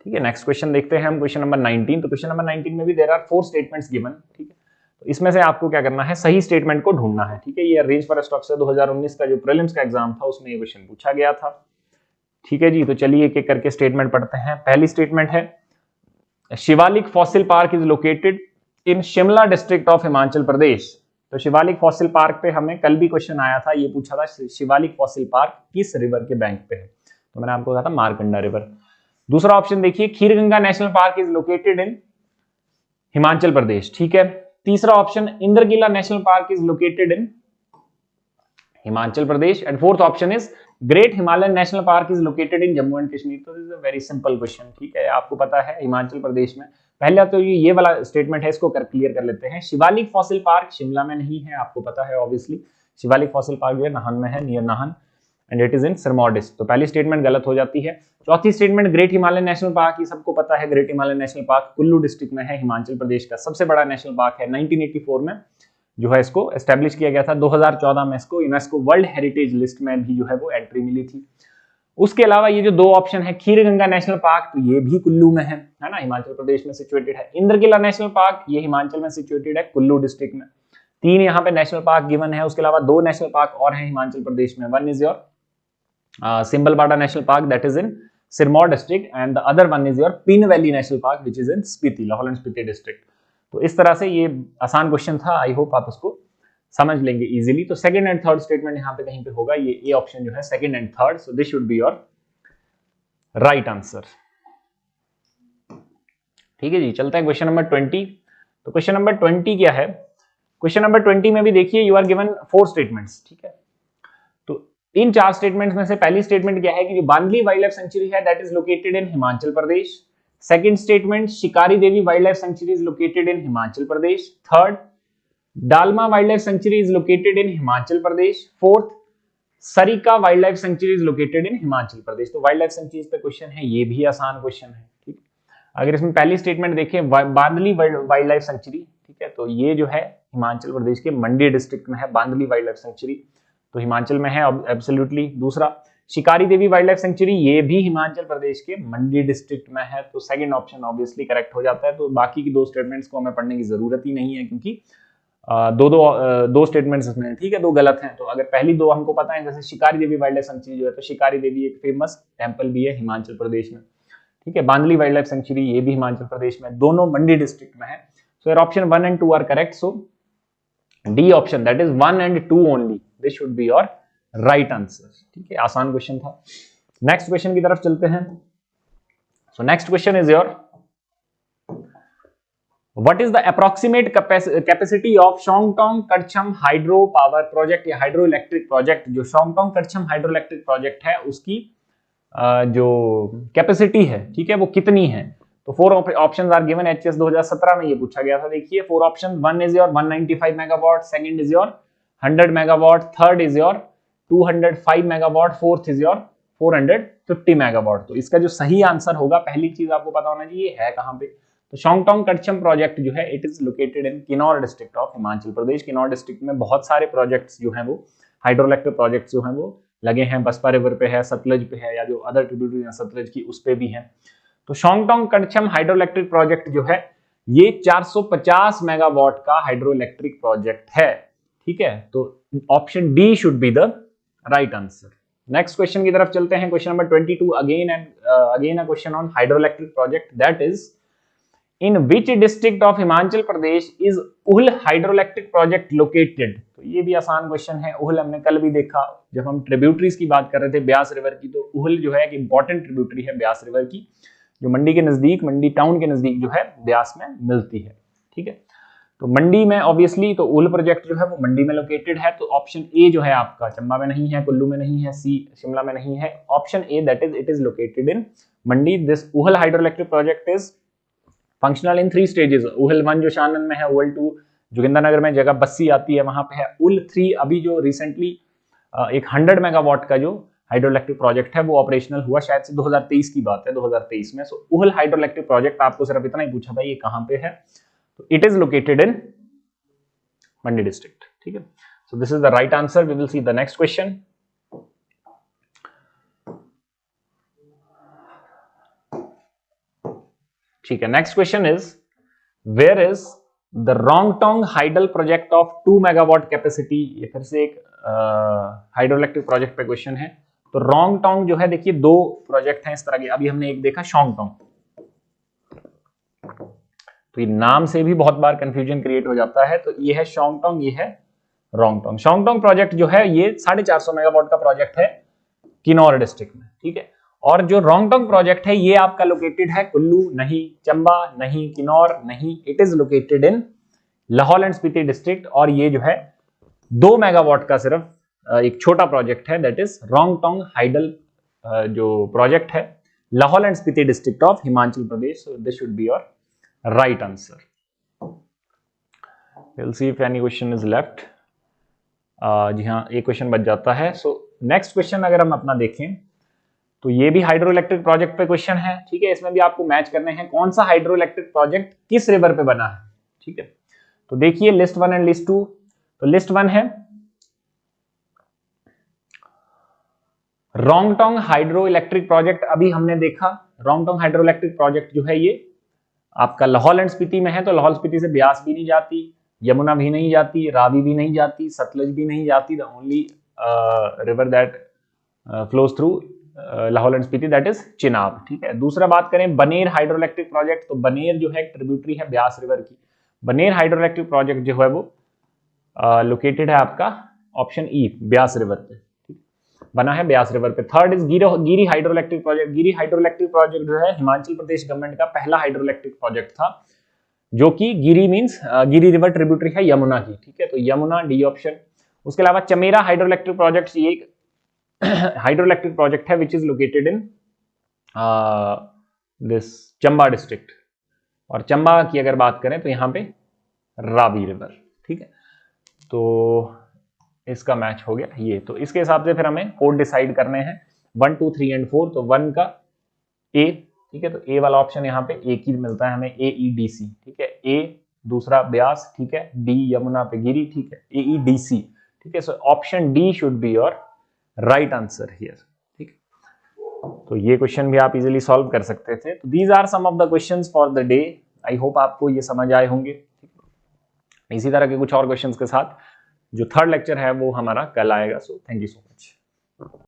ठीक है। नेक्स्ट क्वेश्चन देखते हैं हम, क्वेश्चन नंबर 19। तो क्वेश्चन नंबर 19 में भी देयर आर 4 स्टेटमेंट्स गिवन, ठीक है। तो इसमें से आपको क्या करना है, सही स्टेटमेंट को ढूंढना है, ठीक है। ये अरेंज फॉर स्ट्रक्चर 2019 का जो प्रीलिम्स का एग्जाम था उसमें ये क्वेश्चन पूछा गया था, ठीक है जी। तो चलिए एक एक करके स्टेटमेंट पढ़ते हैं। पहली स्टेटमेंट है Shivalik fossil park is located in Shimla district of Himachal Pradesh. तो शिवालिक फॉसिल पार्क पे हमें कल भी क्वेश्चन आया था, ये पूछा था शिवालिक फॉसिल पार्क किस रिवर के बैंक पे है। तो मैंने आपको कहा था मारकंडा रिवर। दूसरा ऑप्शन देखिए, Khirganga national park is located in Himachal Pradesh, ठीक है। तीसरा option, Inderkilla national park is located in Himachal Pradesh. And 4th option is great Himalayan national park is located in Jammu and Kashmir. तो this is a very simple question, ठीक है। आपको पता है हिमाचल प्रदेश में, पहला तो ये वाला स्टेटमेंट है, इसको क्लियर कर लेते हैं। शिवालिक फॉसिल पार्क शिमला में नहीं है, आपको पता है ऑब्वियसली। शिवालिक फॉसिल पार्क जो है नाहन में है, near Nahan, and it is in Sirmaur district. तो पहली स्टेटमेंट गलत हो जाती है। चौथी statement, great Himalayan national park, ये सबको पता है, great Himalayan national park Kullu district में है, हिमाचल प्रदेश का सबसे बड़ा नेशनल पार्क है। 1984 में जो है इसको एस्टेब्लिश किया गया था, 2014 में इसको यूनेस्को वर्ल्ड हेरिटेज लिस्ट में भी जो है वो एंट्री मिली थी। उसके अलावा ये जो 2 ऑप्शन है, खीरगंगा नेशनल पार्क, तो ये भी कुल्लू में है ना, हिमाचल प्रदेश में सिचुएटेड है। इंद्रकिला नेशनल पार्क, ये हिमाचल में सिचुएटेड है, कुल्लू डिस्ट्रिक्ट में। 3 यहाँ पे नेशनल पार्क गिवन है। उसके अलावा 2 नेशनल पार्क और हैं हिमाचल प्रदेश में। One is your Simbalbara national park, that is in Sirmaur district, and the other one is your Pin valley national park which is in Spiti, Lahaul and Spiti district. तो इस तरह से ये आसान क्वेश्चन था, आई होप आप इसको समझ लेंगे इजीली। तो सेकंड एंड थर्ड स्टेटमेंट यहाँ पे कहीं पे होगा, ये ऑप्शन जो है second and third. So this should be your right answer, ठीक है जी। चलते हैं क्वेश्चन नंबर 20। तो क्वेश्चन नंबर 20 क्या है, क्वेश्चन नंबर 20 में भी देखिए यू आर गिवन 4 स्टेटमेंट्स, ठीक है। तो इन 4 स्टेटमेंट्स में से पहली स्टेटमेंट क्या है कि जो बांदली वाइल्ड लाइफ सेंचुरी है that is located in Himachal Pradesh. Second statement, Shikari Devi wild life sanctuary is located in Himachal Pradesh. Third, Dalma wild life sanctuary is located in Himachal Pradesh. Fourth, Sarika wild life sanctuary is located in Himachal Pradesh. तो wild life sanctuaries पे question है, ये भी आसान question है, ठीक है। अगर इसमें पहली स्टेटमेंट देखें बांदली वाइल्ड लाइफ सेंचुरी, ठीक है, तो ये जो है हिमाचल प्रदेश के मंडी डिस्ट्रिक्ट में है बांदली वाइल्ड लाइफ सेंचुरी, तो हिमाचल में है एब्सोल्युटली। दूसरा, शिकारी देवी वाइल्ड लाइफ सेंचुरी, ये भी हिमाचल प्रदेश के मंडी डिस्ट्रिक्ट में है, तो सेकंड ऑप्शन ऑब्वियसली करेक्ट हो जाता है। तो बाकी की 2 स्टेटमेंट्स को हमें पढ़ने की जरूरत ही नहीं है, क्योंकि दो स्टेटमेंट्स इसमें हैं, ठीक है, 2 गलत हैं। तो अगर पहली 2 हमको पता है, जैसे शिकारी देवी वाइल्ड लाइफ सेंचुरी जो है, तो शिकारी देवी एक फेमस टेंपल भी है हिमाचल प्रदेश में, ठीक है। बांदली वाइल्ड लाइफ सेंचुरी, ये भी हिमाचल प्रदेश में, दोनों मंडी डिस्ट्रिक्ट में है। So your option 1 and 2 are correct. So D option, that is 1 and 2 only, this should be your right answer, ठीक है। आसान क्वेश्चन था। नेक्स्ट क्वेश्चन की तरफ चलते हैं। So next question is your, What is the approximate capacity of Shongtong Karcham Hydro Power Project या hydro electric project, जो Shongtong Karcham hydro electric project है उसकी जो कैपेसिटी है, ठीक है, वो कितनी है। तो 4 ऑप्शंस आर गिवन, एचएस 2017 में ये पूछा गया था। देखिए 4 option, 1 is your 195 megawatt, second is your 100 megawatt, third is your 205 megawatt, fourth is your 450 megawatt. तो इसका जो सही आंसर होगा, पहली चीज आपको पता होना चाहिए है कहां पे, तो शोंगटोंग करछम प्रोजेक्ट जो है it is located in Kinnaur district of Himachal Pradesh. Kinnaur district में बहुत सारे प्रोजेक्ट्स जो हैं वो हाइड्रो इलेक्ट्रिक प्रोजेक्ट्स जो हैं वो लगे हैं, बसपा रिवर पे है, सतलज पे है, या जो अदर ट्रिब्यूटरी है सतलज की उस पे भी है। तो Shongtong Karcham hydro electric project जो है ये 450 मेगावाट का हाइड्रो इलेक्ट्रिक प्रोजेक्ट है, ठीक है। तो option D should be the right answer. Next question की तरफ चलते हैं, question number 22, again a question on hydro electric project, that is in which district of Himachal Pradesh is Uhl hydroelectric project located. तो ये भी आसान क्वेश्चन है। उहल हमने कल भी देखा जब हम ट्रिब्यूटरीज की बात कर रहे थे ब्यास रिवर की, तो उहल जो है एक इंपॉर्टेंट ट्रिब्यूटरी है ब्यास रिवर की, जो मंडी के नजदीक, मंडी टाउन के नजदीक जो है ब्यास में मिलती है। ठीक है, तो मंडी में ऑब्वियसली तो उहल प्रोजेक्ट जो है वो मंडी में लोकेटेड है। तो ऑप्शन ए जो है आपका चंबा में नहीं है, कुल्लू में नहीं है, सी शिमला में नहीं है, option A that is it is located in Mandi. This Uhl hydroelectric project is functional in 3 stages. Uhl 1 जो शानन में है, उहल 2 जोगिंदरनगर में जगह बस्सी आती है वहां पे है, उहल 3 अभी जो रिसेंटली एक 100 मेगावाट का जो हाइड्रोइलेक्ट्रिक प्रोजेक्ट है वो ऑपरेशनल हुआ, शायद से 2023 की बात है, 2023 में। सो उहल हाइड्रोइलेक्ट्रिक प्रोजेक्ट आपको सिर्फ इतना ही पूछा भाई ये कहां पे है, तो it is located in Mandi district. ठीक है, so this is the right answer. We will see the next question. ठीक है, next question is where is the Rongtong hydel project of 2 megawatt capacity. ये फिर से एक हाइड्रोइलेक्ट्रिक प्रोजेक्ट पे क्वेश्चन है। तो रोंगटोंग जो है, देखिए 2 प्रोजेक्ट हैं इस तरह के। अभी हमने एक देखा शोंगटोंग, तो ये नाम से भी बहुत बार कंफ्यूजन क्रिएट हो जाता है। तो ये है शोंगटोंग, ये है रोंगटोंग। शोंगटोंग प्रोजेक्ट जो है ये 450 मेगावाट का प्रोजेक्ट है किन्नौर डिस्ट्रिक्ट में। ठीक है, और जो रोंगटोंग प्रोजेक्ट है ये आपका लोकेटेड है कुल्लू नहीं, चंबा नहीं, किन्नौर नहीं, it is located in Lahaul and Spiti district. और ये जो है 2 मेगावाट का सिर्फ एक छोटा प्रोजेक्ट है, दैट इज रोंगटोंग हाइडल जो प्रोजेक्ट है Lahaul and Spiti district of Himachal Pradesh. So this should be your right answer. Will see if any question is left. जी हाँ, एक क्वेश्चन बच जाता है। सो नेक्स्ट क्वेश्चन अगर हम अपना देखें तो ये भी हाइड्रोइलेक्ट्रिक प्रोजेक्ट पे क्वेश्चन है। ठीक है, इसमें भी आपको मैच करने हैं कौन सा हाइड्रोइलेक्ट्रिक प्रोजेक्ट किस रिवर पे बना है। ठीक है, तो देखिए लिस्ट 1 एंड लिस्ट 2। तो लिस्ट 1 है रोंगटोंग हाइड्रोइलेक्ट्रिक प्रोजेक्ट। अभी हमने देखा रोंगटोंग हाइड्रोइलेक्ट्रिक प्रोजेक्ट जो है ये आपका लाहौल एंड स्पीति में है। तो लाहौल स्पीति से ब्यास भी नहीं जाती, यमुना भी नहीं जाती, रावी भी नहीं जाती, सतलुज भी नहीं जाती। The only river that flows through Lahaul and Spiti that is Chenab. ठीक है, दूसरा बात करें बनेर हाइड्रोइलेक्ट्रिक प्रोजेक्ट। तो बनेर जो है एक ट्रिब्यूटरी है ब्यास रिवर की। बनेर हाइड्रोइलेक्ट्रिक प्रोजेक्ट जो है वो लोकेटेड है आपका ऑप्शन ई ब्यास रिवर पे। ठीक, बना है ब्यास रिवर पे। Third is Giri hydroelectric project. Giri hydroelectric project जो है हिमाचल प्रदेश गवर्नमेंट का पहला हाइड्रोइलेक्ट्रिक प्रोजेक्ट था, जो कि गिरी मींस गिरी रिवर ट्रिब्यूटरी है यमुना की। ठीक है, तो यमुना डी ऑप्शन। उसके अलावा चमेरा हाइड्रोइलेक्ट्रिक प्रोजेक्ट ये एक हाइड्रोइलेक्ट्रिक प्रोजेक्ट है which is located in this Chamba district. और चंबा की अगर बात करें तो यहाँ पे रावी रिवर। ठीक है, तो इसका मैच हो गया ये। तो इसके हिसाब से फिर हमें कोड डिसाइड करने हैं 1 2 3 एंड 4। तो 1 का ए। ठीक है, तो ए वाला ऑप्शन यहाँ पे एक ही मिलता है हमें, AEDC। ठीक है, ए दूसरा ब्यास। ठीक है, डी यमुना पे गिरी। ठीक है, AEDC। ठीक है, सो option D should be your right answer here. ठीक, तो ये क्वेश्चन भी आप इजीली सॉल्व कर सकते थे। तो these are some of the questions for the day. I hope आपको ये समझ आए होंगे। इसी तरह के कुछ और क्वेश्चंस के साथ जो थर्ड लेक्चर है वो हमारा कल आएगा। So thank you so much.